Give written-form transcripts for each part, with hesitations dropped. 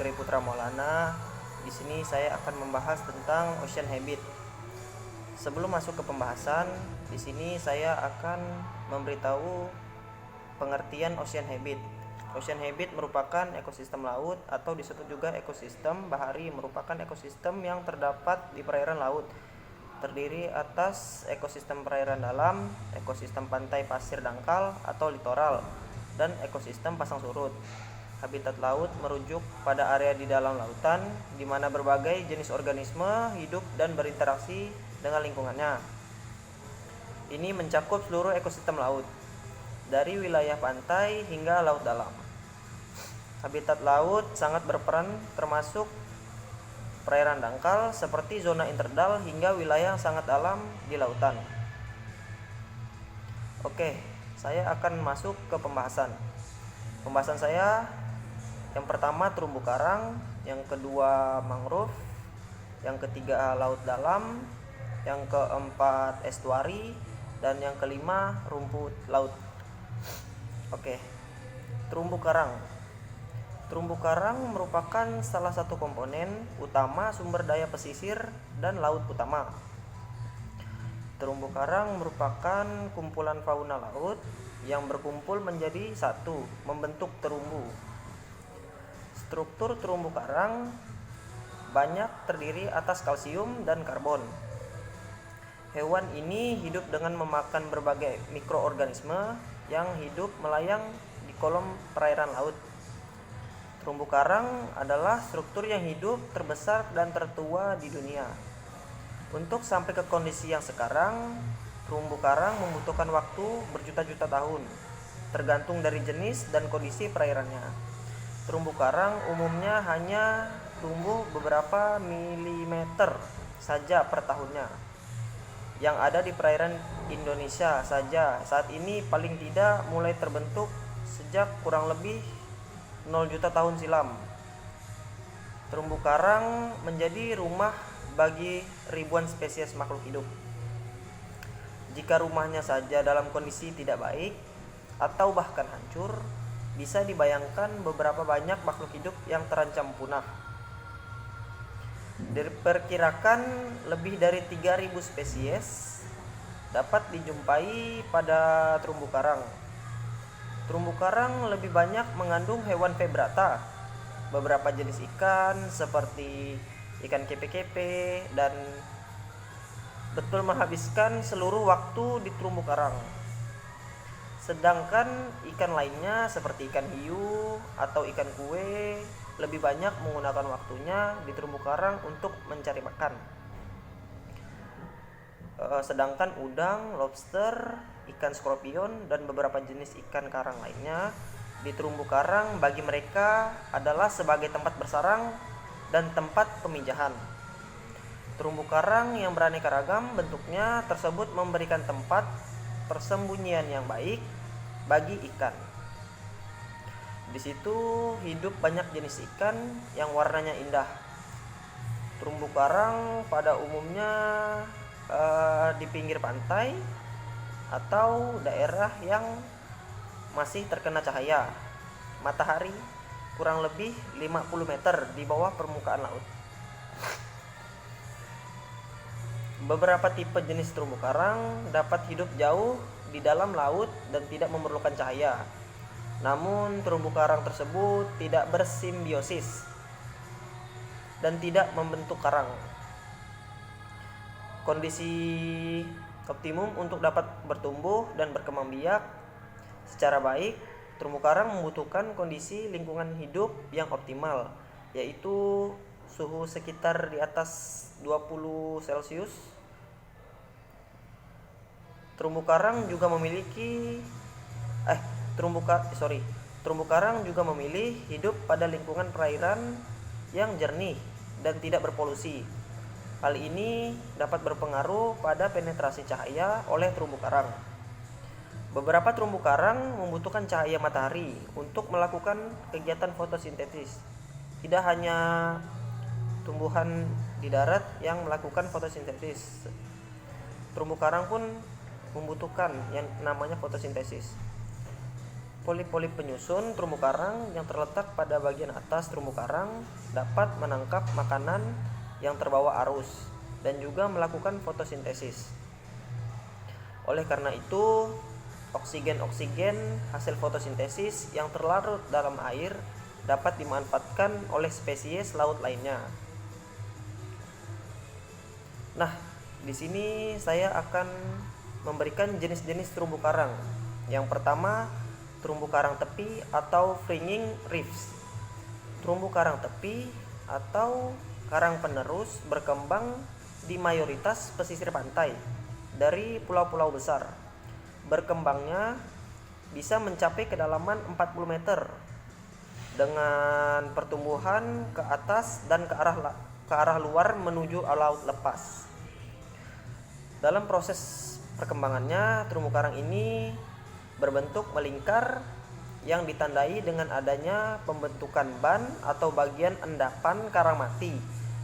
Fikri Putra Maulana. Di sini saya akan membahas tentang ocean habit. Sebelum masuk ke pembahasan, di sini saya akan memberitahu pengertian ocean habit. Ocean habit merupakan ekosistem laut atau disebut juga ekosistem bahari, merupakan ekosistem yang terdapat di perairan laut. Terdiri atas ekosistem perairan dalam, ekosistem pantai pasir dangkal atau litoral, dan ekosistem pasang surut. Habitat laut merujuk pada area di dalam lautan di mana berbagai jenis organisme hidup dan berinteraksi dengan lingkungannya. Ini mencakup seluruh ekosistem laut, dari wilayah pantai hingga laut dalam. Habitat laut sangat berperan termasuk perairan dangkal seperti zona interdal hingga wilayah sangat dalam di lautan. Oke, saya akan masuk ke pembahasan. Pembahasan saya yang pertama terumbu karang, yang kedua mangrove, yang ketiga laut dalam, yang keempat estuari, dan yang kelima rumput laut. Oke. Terumbu karang. Terumbu karang merupakan salah satu komponen utama sumber daya pesisir dan laut utama. Terumbu karang merupakan kumpulan fauna laut yang berkumpul menjadi satu, membentuk terumbu. Struktur terumbu karang banyak terdiri atas kalsium dan karbon. Hewan ini hidup dengan memakan berbagai mikroorganisme yang hidup melayang di kolom perairan laut. Terumbu karang adalah struktur yang hidup terbesar dan tertua di dunia. Untuk sampai ke kondisi yang sekarang, terumbu karang membutuhkan waktu berjuta-juta tahun, tergantung dari jenis dan kondisi perairannya. Terumbu karang umumnya hanya tumbuh beberapa milimeter saja per tahunnya. Yang ada di perairan Indonesia saja saat ini paling tidak mulai terbentuk sejak kurang lebih 0 juta tahun silam. Terumbu karang menjadi rumah bagi ribuan spesies makhluk hidup. Jika rumahnya saja dalam kondisi tidak baik atau bahkan hancur, bisa dibayangkan beberapa banyak makhluk hidup yang terancam punah. Diperkirakan lebih dari 3.000 spesies dapat dijumpai pada terumbu karang. Terumbu karang lebih banyak mengandung hewan vertebrata, beberapa jenis ikan seperti ikan kepe-kepe, dan betul menghabiskan seluruh waktu di terumbu karang. Sedangkan ikan lainnya seperti ikan hiu atau ikan kue lebih banyak menggunakan waktunya di terumbu karang untuk mencari makan. Sedangkan udang, lobster, ikan skorpion, dan beberapa jenis ikan karang lainnya di terumbu karang bagi mereka adalah sebagai tempat bersarang dan tempat pemijahan. Terumbu karang yang beraneka ragam bentuknya tersebut memberikan tempat persembunyian yang baik bagi ikan. Di situ hidup banyak jenis ikan yang warnanya indah. Terumbu karang pada umumnya di pinggir pantai atau daerah yang masih terkena cahaya matahari kurang lebih 50 meter di bawah permukaan laut. Beberapa tipe jenis terumbu karang dapat hidup jauh di dalam laut dan tidak memerlukan cahaya. Namun terumbu karang tersebut tidak bersimbiosis dan tidak membentuk karang. Kondisi optimum untuk dapat bertumbuh dan berkembang biak secara baik, terumbu karang membutuhkan kondisi lingkungan hidup yang optimal, yaitu suhu sekitar di atas 20 Celcius. Terumbu karang juga memiliki terumbu karang juga memilih hidup pada lingkungan perairan yang jernih dan tidak berpolusi. Hal ini dapat berpengaruh pada penetrasi cahaya oleh terumbu karang. Beberapa terumbu karang membutuhkan cahaya matahari untuk melakukan kegiatan fotosintesis. Tidak hanya tumbuhan di darat yang melakukan fotosintesis, terumbu karang pun membutuhkan yang namanya fotosintesis. polip-polip penyusun terumbu karang yang terletak pada bagian atas terumbu karang dapat menangkap makanan yang terbawa arus dan juga melakukan fotosintesis. Oleh karena itu, oksigen-oksigen hasil fotosintesis yang terlarut dalam air dapat dimanfaatkan oleh spesies laut lainnya. Nah, di sini saya akan memberikan jenis-jenis terumbu karang. Yang pertama, terumbu karang tepi atau fringing reefs. Terumbu karang tepi atau karang penerus berkembang di mayoritas pesisir pantai dari pulau-pulau besar. Berkembangnya bisa mencapai kedalaman 40 meter dengan pertumbuhan ke atas dan ke arah luar menuju laut lepas. Dalam proses perkembangannya, terumbu karang ini berbentuk melingkar yang ditandai dengan adanya pembentukan ban atau bagian endapan karang mati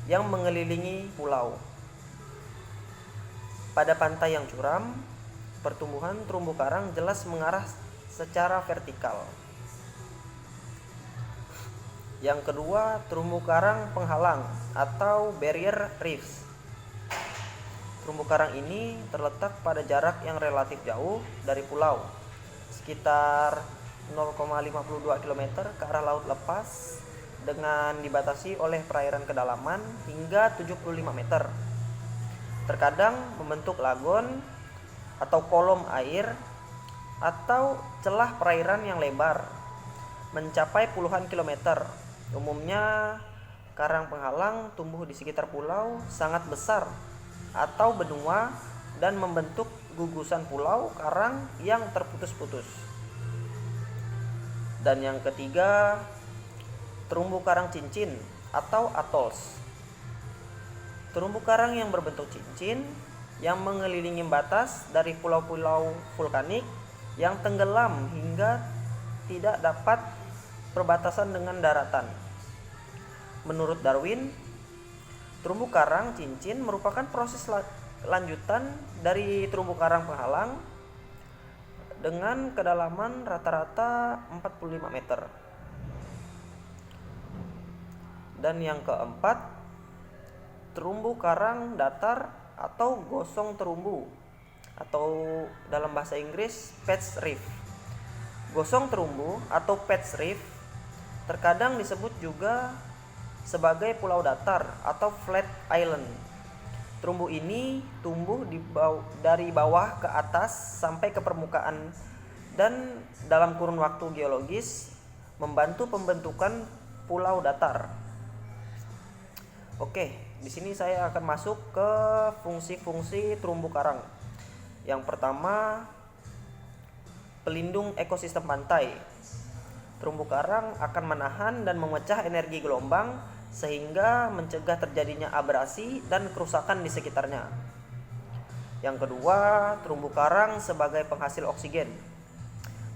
yang mengelilingi pulau. Pada pantai yang curam, pertumbuhan terumbu karang jelas mengarah secara vertikal. Yang kedua, terumbu karang penghalang atau barrier reefs. Terumbu karang ini terletak pada jarak yang relatif jauh dari pulau, sekitar 0,52 km ke arah laut lepas dengan dibatasi oleh perairan kedalaman hingga 75 meter. Terkadang membentuk lagon atau kolom air atau celah perairan yang lebar mencapai puluhan kilometer. Umumnya karang penghalang tumbuh di sekitar pulau sangat besar atau benua dan membentuk gugusan pulau karang yang terputus-putus. Dan yang ketiga, terumbu karang cincin atau atolls. Terumbu karang yang berbentuk cincin yang mengelilingi batas dari pulau-pulau vulkanik yang tenggelam hingga tidak dapat perbatasan dengan daratan. Menurut Darwin, terumbu karang cincin merupakan proses lanjutan dari terumbu karang penghalang dengan kedalaman rata-rata 45 meter. Dan yang keempat, terumbu karang datar atau gosong terumbu atau dalam bahasa Inggris patch reef. Gosong terumbu atau patch reef terkadang disebut juga sebagai pulau datar atau flat island. Terumbu ini tumbuh dari bawah ke atas sampai ke permukaan dan dalam kurun waktu geologis membantu pembentukan pulau datar. Oke, di sini saya akan masuk ke fungsi-fungsi terumbu karang. Yang pertama, pelindung ekosistem pantai. Terumbu karang akan menahan dan memecah energi gelombang sehingga mencegah terjadinya abrasi dan kerusakan di sekitarnya. Yang kedua, terumbu karang sebagai penghasil oksigen.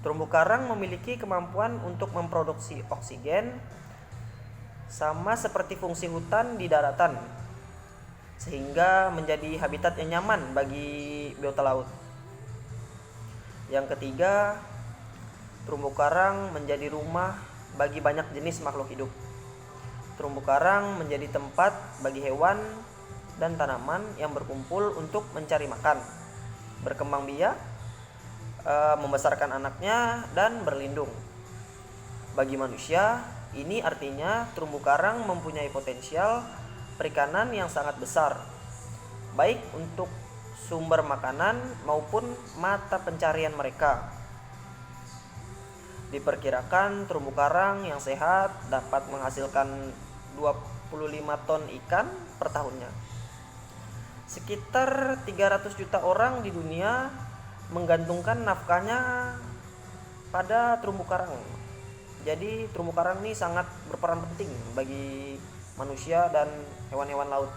Terumbu karang memiliki kemampuan untuk memproduksi oksigen sama seperti fungsi hutan di daratan, sehingga menjadi habitat yang nyaman bagi biota laut. Yang ketiga, terumbu karang menjadi rumah bagi banyak jenis makhluk hidup. Terumbu karang menjadi tempat bagi hewan dan tanaman yang berkumpul untuk mencari makan, berkembang biak, membesarkan anaknya, dan berlindung. Bagi manusia, ini artinya terumbu karang mempunyai potensial perikanan yang sangat besar, baik untuk sumber makanan maupun mata pencarian mereka. Diperkirakan terumbu karang yang sehat dapat menghasilkan 25 ton ikan per tahunnya. Sekitar 300 juta orang di dunia menggantungkan nafkahnya pada terumbu karang. Jadi terumbu karang ini sangat berperan penting bagi manusia dan hewan-hewan laut.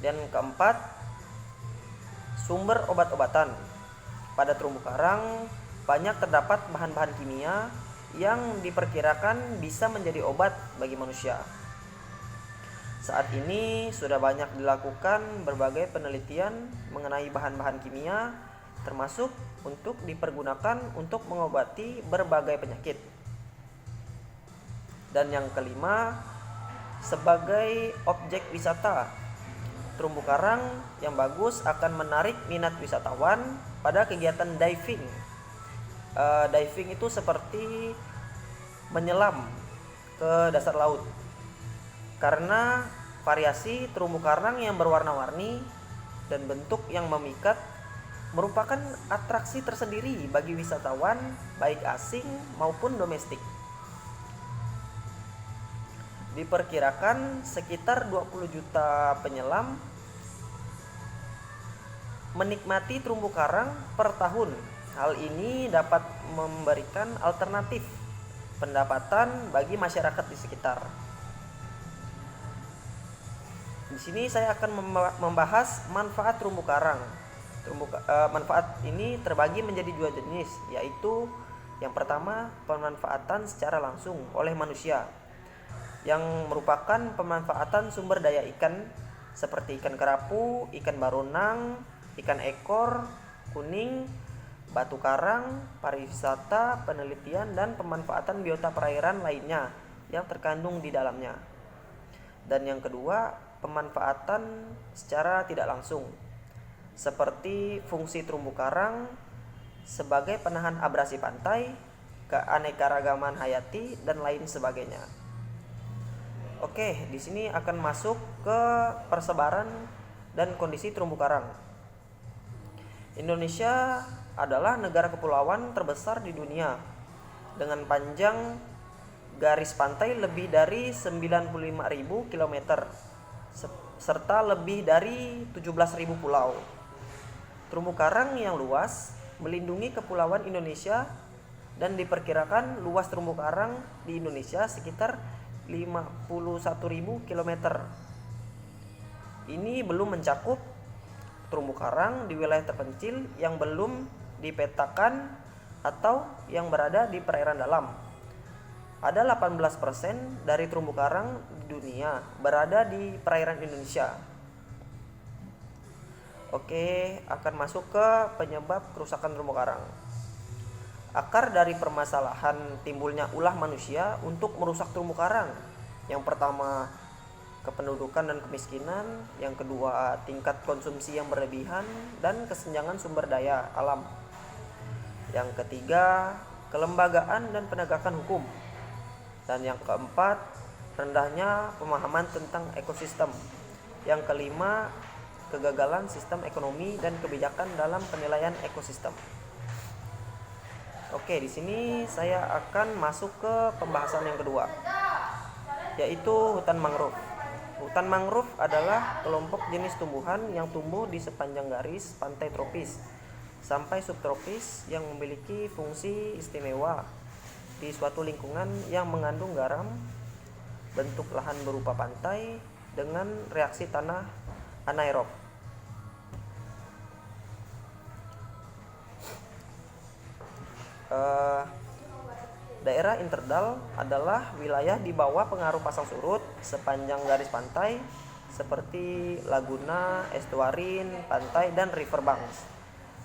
Dan keempat, sumber obat-obatan. Pada terumbu karang banyak terdapat bahan-bahan kimia yang diperkirakan bisa menjadi obat bagi manusia. Saat ini sudah banyak dilakukan berbagai penelitian mengenai bahan-bahan kimia termasuk untuk dipergunakan untuk mengobati berbagai penyakit. Dan yang kelima, sebagai objek wisata, terumbu karang yang bagus akan menarik minat wisatawan pada kegiatan diving. Diving itu seperti menyelam ke dasar laut, karena variasi terumbu karang yang berwarna-warni dan bentuk yang memikat merupakan atraksi tersendiri bagi wisatawan baik asing maupun domestik. Diperkirakan sekitar 20 juta penyelam menikmati terumbu karang per tahun. Hal ini dapat memberikan alternatif pendapatan bagi masyarakat di sekitar. Di sini saya akan membahas manfaat terumbu karang. Manfaat ini terbagi menjadi dua jenis, yaitu yang pertama pemanfaatan secara langsung oleh manusia, yang merupakan pemanfaatan sumber daya ikan seperti ikan kerapu, ikan baronang, ikan ekor, kuning, batu karang, pariwisata, penelitian, dan pemanfaatan biota perairan lainnya yang terkandung di dalamnya. Dan yang kedua, pemanfaatan secara tidak langsung, seperti fungsi terumbu karang sebagai penahan abrasi pantai, keanekaragaman hayati, dan lain sebagainya. Oke, di sini akan masuk ke persebaran dan kondisi terumbu karang. Indonesia adalah negara kepulauan terbesar di dunia dengan panjang garis pantai lebih dari 95.000 km serta lebih dari 17.000 pulau. Terumbu karang yang luas melindungi kepulauan Indonesia dan diperkirakan luas terumbu karang di Indonesia sekitar 51.000 km. Ini belum mencakup terumbu karang di wilayah terpencil yang belum dipetakan atau yang berada di perairan dalam. Ada 18% dari terumbu karang di dunia berada di perairan Indonesia. Oke, akan masuk ke penyebab kerusakan terumbu karang. Akar dari permasalahan timbulnya ulah manusia untuk merusak terumbu karang. Yang pertama, kependudukan dan kemiskinan. Yang kedua, tingkat konsumsi yang berlebihan dan kesenjangan sumber daya alam. Yang ketiga, kelembagaan dan penegakan hukum. Dan yang keempat, rendahnya pemahaman tentang ekosistem. Yang kelima, kegagalan sistem ekonomi dan kebijakan dalam penilaian ekosistem. Oke, di sini saya akan masuk ke pembahasan yang kedua, yaitu hutan mangrove. Hutan mangrove adalah kelompok jenis tumbuhan yang tumbuh di sepanjang garis pantai tropis sampai subtropis yang memiliki fungsi istimewa di suatu lingkungan yang mengandung garam, bentuk lahan berupa pantai dengan reaksi tanah anaerob. Daerah interdal adalah wilayah di bawah pengaruh pasang surut sepanjang garis pantai seperti laguna, estuarin, pantai, dan riverbanks.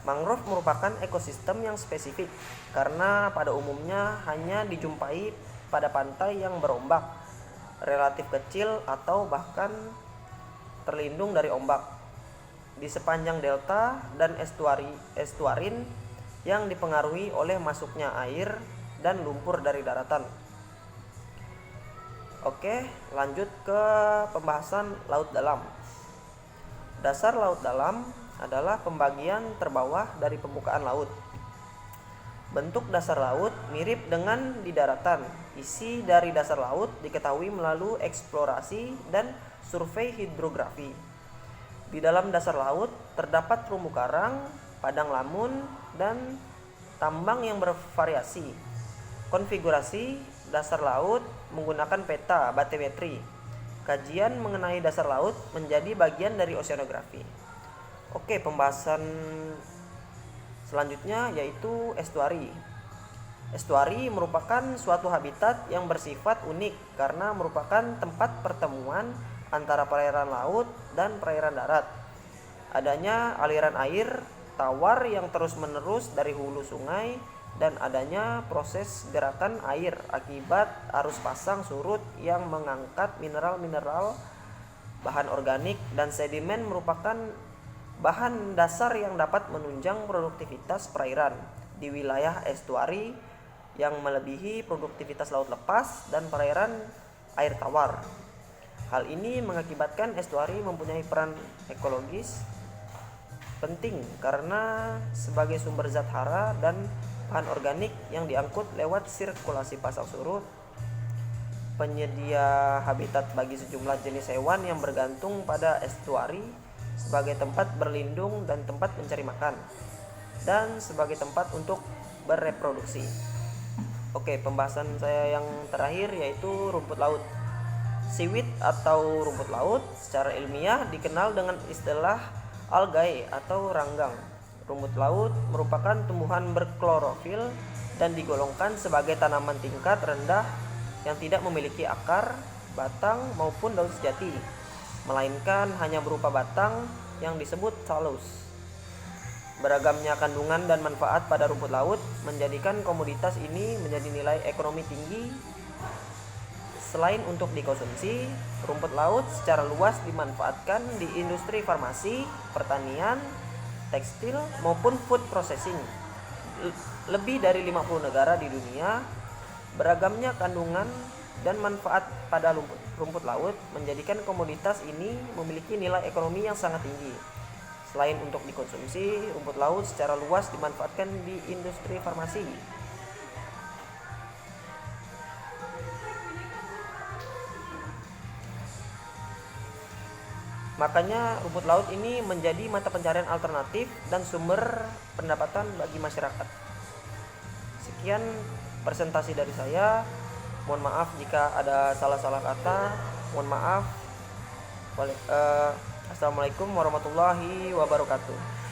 Mangrove merupakan ekosistem yang spesifik karena pada umumnya hanya dijumpai pada pantai yang berombak, relatif kecil atau bahkan terlindung dari ombak. Di sepanjang delta dan estuarin yang dipengaruhi oleh masuknya air dan lumpur dari daratan. Oke, lanjut ke pembahasan laut dalam. Dasar laut dalam adalah pembagian terbawah dari permukaan laut. Bentuk dasar laut mirip dengan di daratan. Isi dari dasar laut diketahui melalui eksplorasi dan survei hidrografi. Di dalam dasar laut terdapat terumbu karang, padang lamun, dan tambang yang bervariasi. Konfigurasi dasar laut menggunakan peta batimetri. Kajian mengenai dasar laut menjadi bagian dari oceanografi. Oke, pembahasan selanjutnya yaitu estuari. Estuari merupakan suatu habitat yang bersifat unik karena merupakan tempat pertemuan antara perairan laut dan perairan darat. Adanya aliran air tawar yang terus-menerus dari hulu sungai dan adanya proses gerakan air akibat arus pasang surut yang mengangkat mineral-mineral, bahan organik, dan sedimen merupakan bahan dasar yang dapat menunjang produktivitas perairan di wilayah estuari yang melebihi produktivitas laut lepas dan perairan air tawar. Hal ini mengakibatkan estuari mempunyai peran ekologis penting karena sebagai sumber zat hara dan bahan organik yang diangkut lewat sirkulasi pasang surut, penyedia habitat bagi sejumlah jenis hewan yang bergantung pada estuari sebagai tempat berlindung dan tempat mencari makan, dan sebagai tempat untuk bereproduksi. Oke, pembahasan saya yang terakhir yaitu rumput laut. Seaweed atau rumput laut secara ilmiah dikenal dengan istilah algae atau ranggang. Rumput laut merupakan tumbuhan berklorofil dan digolongkan sebagai tanaman tingkat rendah yang tidak memiliki akar, batang maupun daun sejati, melainkan hanya berupa batang yang disebut thallus. Beragamnya kandungan dan manfaat pada rumput laut menjadikan komoditas ini menjadi nilai ekonomi tinggi. Selain untuk dikonsumsi, rumput laut secara luas dimanfaatkan di industri farmasi, pertanian, tekstil, maupun food processing. Lebih dari 50 negara di dunia, beragamnya kandungan dan manfaat pada rumput laut menjadikan komoditas ini memiliki nilai ekonomi yang sangat tinggi. Selain untuk dikonsumsi, rumput laut secara luas dimanfaatkan di industri farmasi. Makanya rumput laut ini menjadi mata pencarian alternatif dan sumber pendapatan bagi masyarakat. Sekian presentasi dari saya. Mohon maaf jika ada salah-salah kata. Mohon maaf. Assalamualaikum warahmatullahi wabarakatuh.